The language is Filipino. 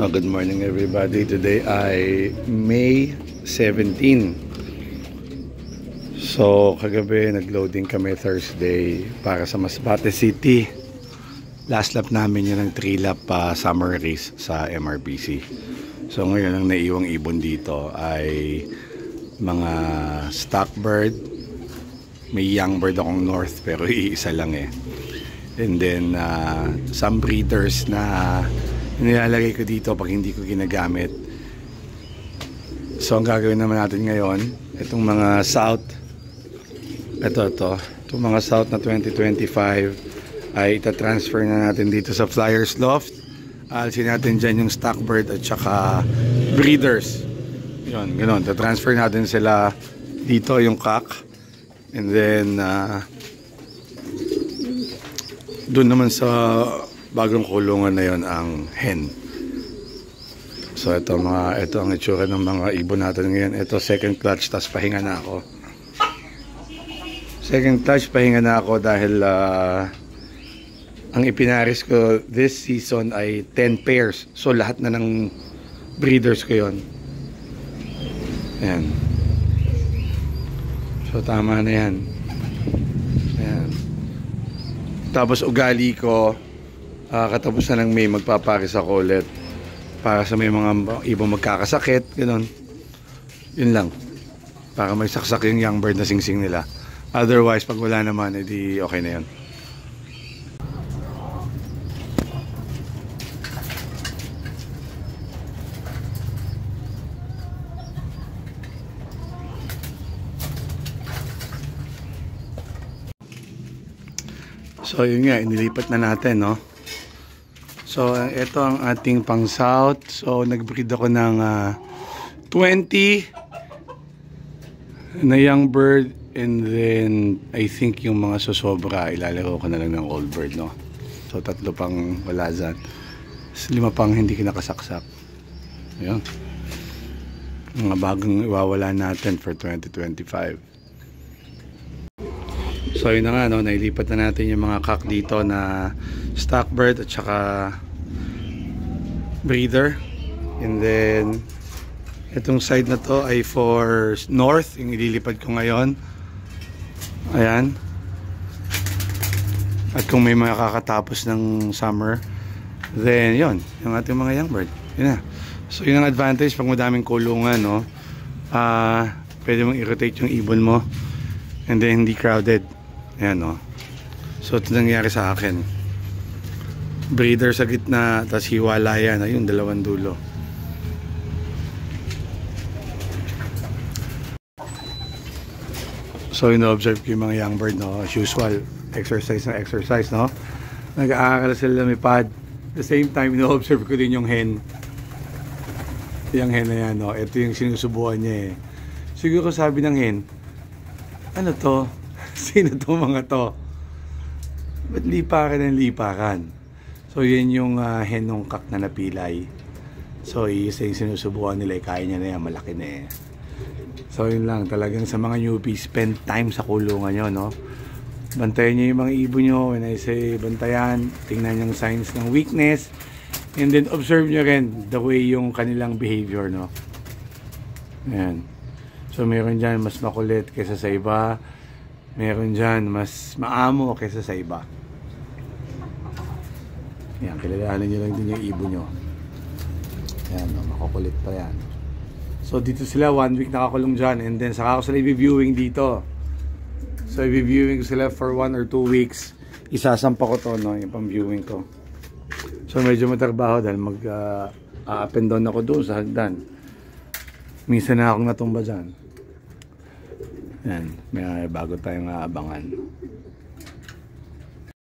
Good morning everybody. Today ay May 17. So kagabi nagloading kami Thursday para sa Masbate City. Last lap namin yun ng 3 lap summer race sa MRBC. So ngayon ang naiwang ibon dito ay mga stock bird. May young bird akong north pero iisa lang eh. And then some breeders na nilalagay ko dito pag hindi ko ginagamit. So ang gagawin naman natin ngayon, itong mga south, itong mga south na 2025 ay itatransfer na natin dito sa Flyers Loft. Alisin natin dyan yung stock bird at saka breeders. Yun, ganoon. Itatransfer natin sila dito yung cock. And then doon naman sa bagong kulungan na yon ang hen. So ito ang itsura ng mga ibon natin ngayon. Ito second clutch, tas pahinga na ako. Second clutch, pahinga na ako dahil ang ipinaris ko this season ay 10 pairs. So lahat na ng breeders ko yon. Ayan. So tama na yan. Ayan. Tapos ugali ko, katapusan ng May magpaparis ako ulit para sa may mga ibang magkakasakit, gano'n. Yun lang, para may saksak yung young bird na singsing nila. Otherwise pag wala naman, edi okay na yun. So yun nga, inilipat na natin, no? So ito ang ating pang south. So nagbreed ako ng 20 na young bird, and then I think yung mga sosobra ilalaro ko na lang ng old bird, no? So 3 pang wala dyan, 5 pang hindi kinakasaksak. Ayun, mga bagong iwawala natin for 2025. So yun na nga, no, nailipat na natin yung mga cock dito na stock bird at saka breeder. And then itong side na to ay for north, yung ililipad ko ngayon. Ayan. At kung may mga kakatapos ng summer, then yun, yung ating mga young bird. Yun na. So yun ang advantage pag madaming kulungan, no? Pwede mong i-rotate yung ibon mo and then hindi crowded. Ayan, no? So ito nangyari sa akin. Breeder sa gitna, tapos hiwalayan. Ayun, 2 dulo. So ino-observe ko yung mga young bird, no? As usual, exercise na exercise, no? Nag-aaral sila lumipad. At the same time, ino-observe ko din yung hen. Yung hen na yan, no? Ito yung sinusubukan niya eh. Siguro sabi ng hen, ano to? Sino to mga to? Ba't lipakan ng lipakan? So yan yung hen ng cock na napilay. So isa yung sinusubukan nila, kaya niya na yan, malaki na eh. So yun lang, talagang sa mga newbies, spend time sa kulungan nyo, no? Bantayan nyo yung mga ibon nyo. When I say bantayan, tingnan yung signs ng weakness, and then observe nyo rin the way yung kanilang behavior, no? Ayan. So meron dyan mas makulit kaysa sa iba, meron dyan mas maamo kaysa sa iba. Yan, kilalanin nyo lang din yung ibon nyo. Yan, no, makukulit pa yan. So dito sila 1 week nakakulong dyan, and then saka ako sila i-viewing dito. So i-viewing sila for 1 or 2 weeks. Isasampa ko to, no, yung pang-viewing ko. So medyo matrabaho dahil up and down ako doon sa hagdan. Minsan na akong natumba dyan. Yan, may bago tayong aabangan.